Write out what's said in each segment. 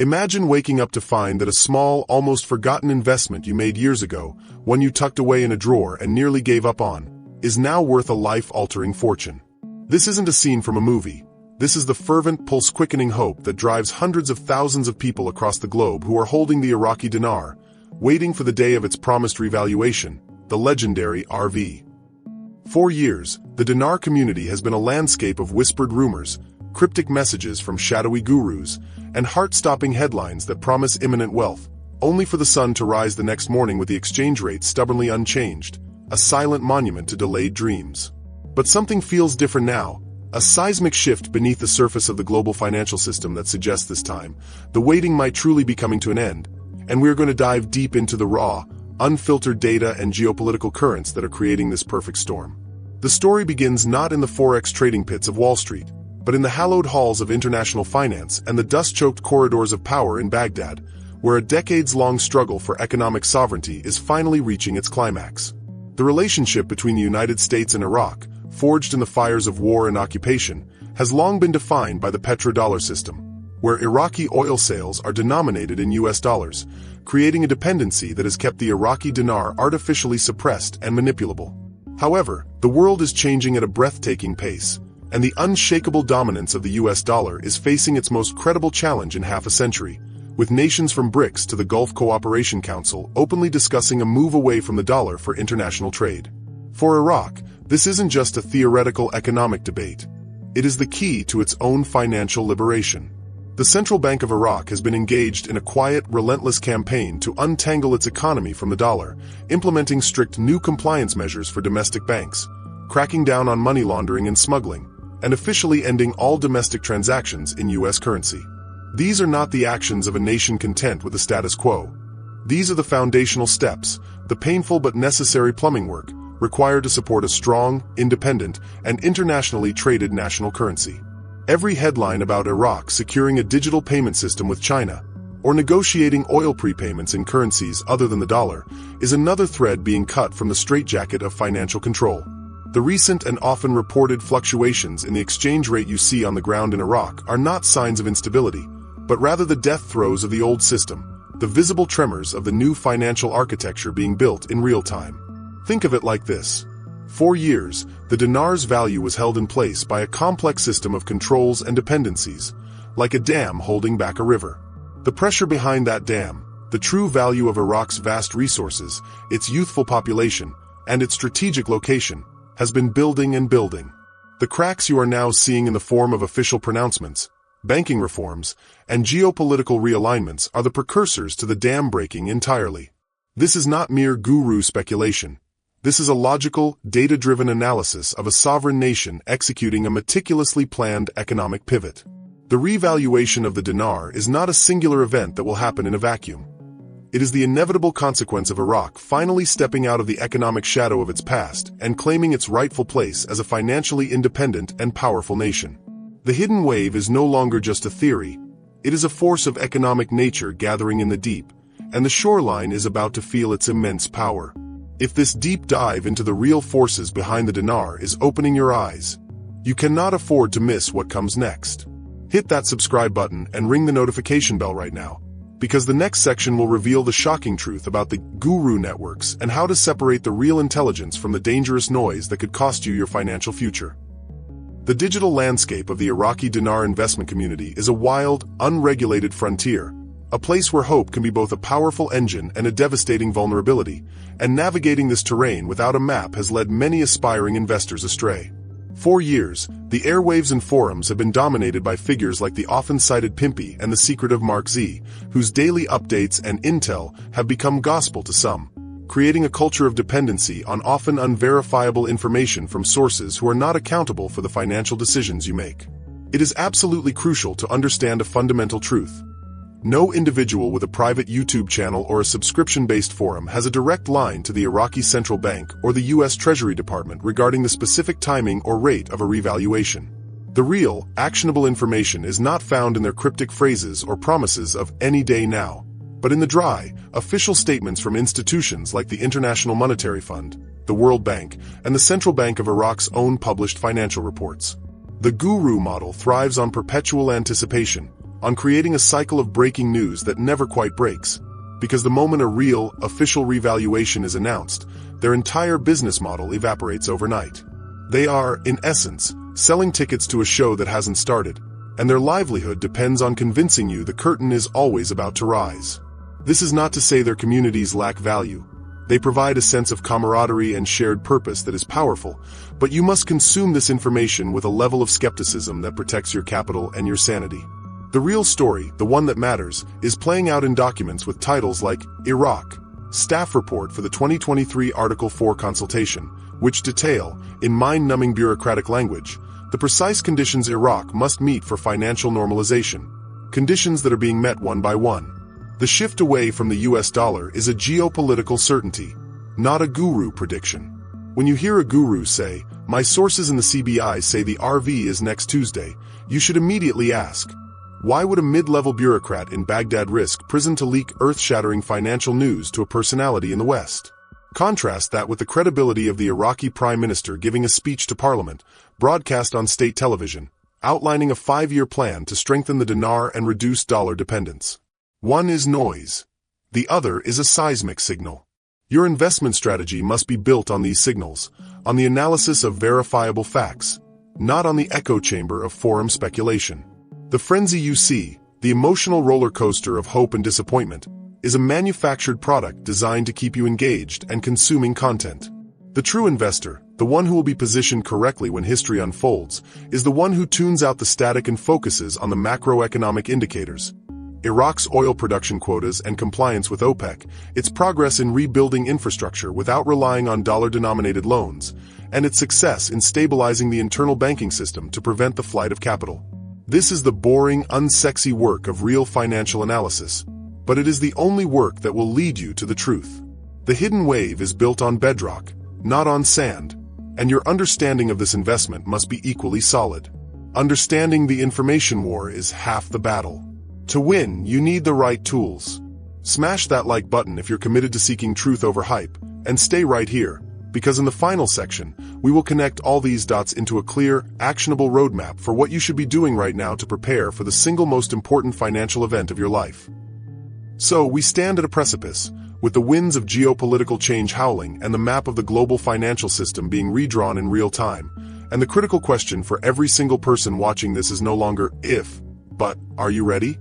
Imagine waking up to find that a small, almost forgotten investment you made years ago, one you tucked away in a drawer and nearly gave up on, is now worth a life-altering fortune. This isn't a scene from a movie. This is the fervent, pulse-quickening hope that drives hundreds of thousands of people across the globe who are holding the Iraqi dinar, waiting for the day of its promised revaluation, the legendary RV. For years, the dinar community has been a landscape of whispered rumors, cryptic messages from shadowy gurus, and heart-stopping headlines that promise imminent wealth, only for the sun to rise the next morning with the exchange rate stubbornly unchanged, a silent monument to delayed dreams. But something feels different now, a seismic shift beneath the surface of the global financial system that suggests this time, the waiting might truly be coming to an end, and we're going to dive deep into the raw, unfiltered data and geopolitical currents that are creating this perfect storm. The story begins not in the forex trading pits of Wall Street, but in the hallowed halls of international finance and the dust-choked corridors of power in Baghdad, where a decades-long struggle for economic sovereignty is finally reaching its climax. The relationship between the United States and Iraq, forged in the fires of war and occupation, has long been defined by the petrodollar system, where Iraqi oil sales are denominated in US dollars, creating a dependency that has kept the Iraqi dinar artificially suppressed and manipulable. However, the world is changing at a breathtaking pace, and the unshakable dominance of the US dollar is facing its most credible challenge in half a century, with nations from BRICS to the Gulf Cooperation Council openly discussing a move away from the dollar for international trade. For Iraq, this isn't just a theoretical economic debate. It is the key to its own financial liberation. The Central Bank of Iraq has been engaged in a quiet, relentless campaign to untangle its economy from the dollar, implementing strict new compliance measures for domestic banks, cracking down on money laundering and smuggling, and officially ending all domestic transactions in US currency. These are not the actions of a nation content with the status quo. These are the foundational steps, the painful but necessary plumbing work, required to support a strong, independent, and internationally traded national currency. Every headline about Iraq securing a digital payment system with China, or negotiating oil prepayments in currencies other than the dollar, is another thread being cut from the straitjacket of financial control. The recent and often reported fluctuations in the exchange rate you see on the ground in Iraq are not signs of instability, but rather the death throes of the old system, the visible tremors of the new financial architecture being built in real time. Think of it like this. For years, the dinar's value was held in place by a complex system of controls and dependencies, like a dam holding back a river. The pressure behind that dam, the true value of Iraq's vast resources, its youthful population, and its strategic location, has been building and building. The cracks you are now seeing in the form of official pronouncements, banking reforms, and geopolitical realignments are the precursors to the dam breaking entirely. This is not mere guru speculation. This is a logical, data-driven analysis of a sovereign nation executing a meticulously planned economic pivot. The revaluation of the dinar is not a singular event that will happen in a vacuum. It is the inevitable consequence of Iraq finally stepping out of the economic shadow of its past and claiming its rightful place as a financially independent and powerful nation. The hidden wave is no longer just a theory. It is a force of economic nature gathering in the deep, and the shoreline is about to feel its immense power. If this deep dive into the real forces behind the dinar is opening your eyes, you cannot afford to miss what comes next. Hit that subscribe button and ring the notification bell right now, because the next section will reveal the shocking truth about the guru networks and how to separate the real intelligence from the dangerous noise that could cost you your financial future. The digital landscape of the Iraqi dinar investment community is a wild, unregulated frontier, a place where hope can be both a powerful engine and a devastating vulnerability, and navigating this terrain without a map has led many aspiring investors astray. For years, the airwaves and forums have been dominated by figures like the often-cited Pimpy and the secretive MarkZ, whose daily updates and intel have become gospel to some, creating a culture of dependency on often unverifiable information from sources who are not accountable for the financial decisions you make. It is absolutely crucial to understand a fundamental truth. No individual with a private YouTube channel or a subscription-based forum has a direct line to the Iraqi Central Bank or the US Treasury Department regarding the specific timing or rate of a revaluation. The real, actionable information is not found in their cryptic phrases or promises of any day now, but in the dry, official statements from institutions like the International Monetary Fund, the World Bank, and the Central Bank of Iraq's own published financial reports. The guru model thrives on perpetual anticipation, on creating a cycle of breaking news that never quite breaks. Because the moment a real, official revaluation is announced, their entire business model evaporates overnight. They are, in essence, selling tickets to a show that hasn't started, and their livelihood depends on convincing you the curtain is always about to rise. This is not to say their communities lack value. They provide a sense of camaraderie and shared purpose that is powerful, but you must consume this information with a level of skepticism that protects your capital and your sanity. The real story, the one that matters, is playing out in documents with titles like Iraq, Staff Report for the 2023 Article 4 Consultation, which detail, in mind-numbing bureaucratic language, the precise conditions Iraq must meet for financial normalization, conditions that are being met one by one. The shift away from the US dollar is a geopolitical certainty, not a guru prediction. When you hear a guru say, "My sources in the CBI say the RV is next Tuesday," you should immediately ask, why would a mid-level bureaucrat in Baghdad risk prison to leak earth-shattering financial news to a personality in the West? Contrast that with the credibility of the Iraqi Prime Minister giving a speech to Parliament, broadcast on state television, outlining a 5-year plan to strengthen the dinar and reduce dollar dependence. One is noise. The other is a seismic signal. Your investment strategy must be built on these signals, on the analysis of verifiable facts, not on the echo chamber of forum speculation. The frenzy you see, the emotional roller coaster of hope and disappointment, is a manufactured product designed to keep you engaged and consuming content. The true investor, the one who will be positioned correctly when history unfolds, is the one who tunes out the static and focuses on the macroeconomic indicators. Iraq's oil production quotas and compliance with OPEC, its progress in rebuilding infrastructure without relying on dollar-denominated loans, and its success in stabilizing the internal banking system to prevent the flight of capital. This is the boring, unsexy work of real financial analysis, but it is the only work that will lead you to the truth. The hidden wave is built on bedrock, not on sand, and your understanding of this investment must be equally solid. Understanding the information war is half the battle. To win, you need the right tools. Smash that like button if you're committed to seeking truth over hype, and stay right here, because in the final section, we will connect all these dots into a clear, actionable roadmap for what you should be doing right now to prepare for the single most important financial event of your life. So, we stand at a precipice, with the winds of geopolitical change howling and the map of the global financial system being redrawn in real time, and the critical question for every single person watching this is no longer if, but are you ready?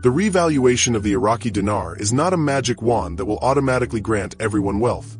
The revaluation of the Iraqi dinar is not a magic wand that will automatically grant everyone wealth.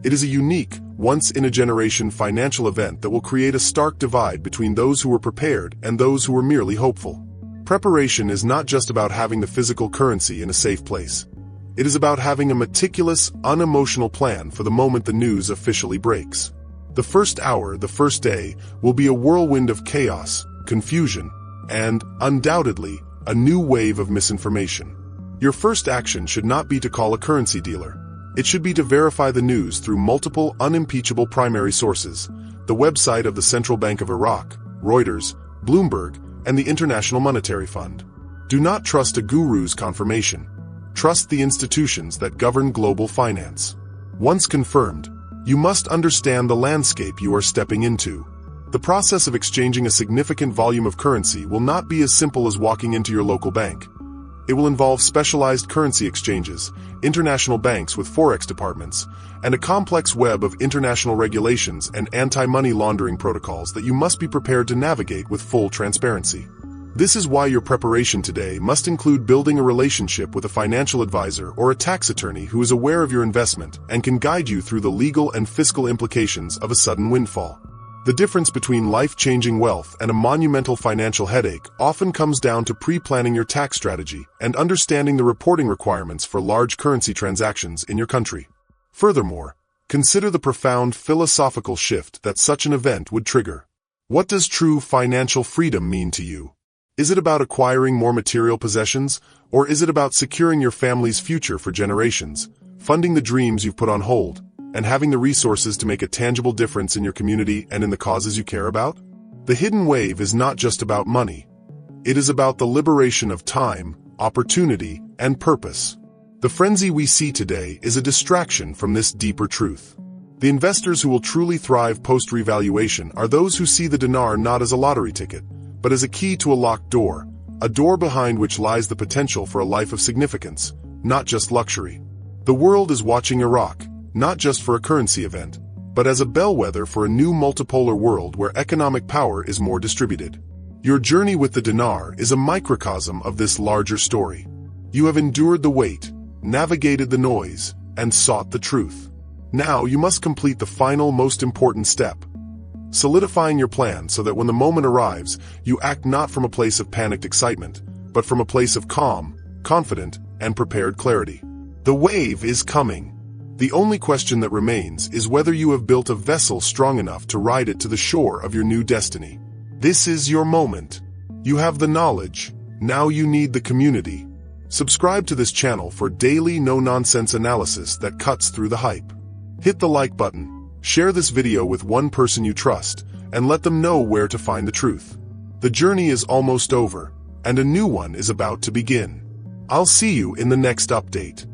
It is a unique, once-in-a-generation financial event that will create a stark divide between those who were prepared and those who were merely hopeful. Preparation is not just about having the physical currency in a safe place. It is about having a meticulous, unemotional plan for the moment the news officially breaks. The first hour, the first day, will be a whirlwind of chaos, confusion, and, undoubtedly, a new wave of misinformation. Your first action should not be to call a currency dealer. It should be to verify the news through multiple, unimpeachable primary sources, the website of the Central Bank of Iraq, Reuters, Bloomberg, and the International Monetary Fund. Do not trust a guru's confirmation. Trust the institutions that govern global finance. Once confirmed, you must understand the landscape you are stepping into. The process of exchanging a significant volume of currency will not be as simple as walking into your local bank. It will involve specialized currency exchanges, international banks with forex departments, and a complex web of international regulations and anti-money laundering protocols that you must be prepared to navigate with full transparency. This is why your preparation today must include building a relationship with a financial advisor or a tax attorney who is aware of your investment and can guide you through the legal and fiscal implications of a sudden windfall. The difference between life-changing wealth and a monumental financial headache often comes down to pre-planning your tax strategy and understanding the reporting requirements for large currency transactions in your country. Furthermore, consider the profound philosophical shift that such an event would trigger. What does true financial freedom mean to you? Is it about acquiring more material possessions, or is it about securing your family's future for generations, funding the dreams you've put on hold, and having the resources to make a tangible difference in your community and in the causes you care about? The hidden wave is not just about money. It is about the liberation of time, opportunity, and purpose. The frenzy we see today is a distraction from this deeper truth. The investors who will truly thrive post-revaluation are those who see the dinar not as a lottery ticket, but as a key to a locked door, a door behind which lies the potential for a life of significance, not just luxury. The world is watching Iraq, not just for a currency event, but as a bellwether for a new multipolar world where economic power is more distributed. Your journey with the dinar is a microcosm of this larger story. You have endured the weight, navigated the noise, and sought the truth. Now you must complete the final, most important step: solidifying your plan so that when the moment arrives, you act not from a place of panicked excitement, but from a place of calm, confident, and prepared clarity. The wave is coming. The only question that remains is whether you have built a vessel strong enough to ride it to the shore of your new destiny. This is your moment. You have the knowledge. Now you need the community. Subscribe to this channel for daily no-nonsense analysis that cuts through the hype. Hit the like button, share this video with one person you trust, and let them know where to find the truth. The journey is almost over, and a new one is about to begin. I'll see you in the next update.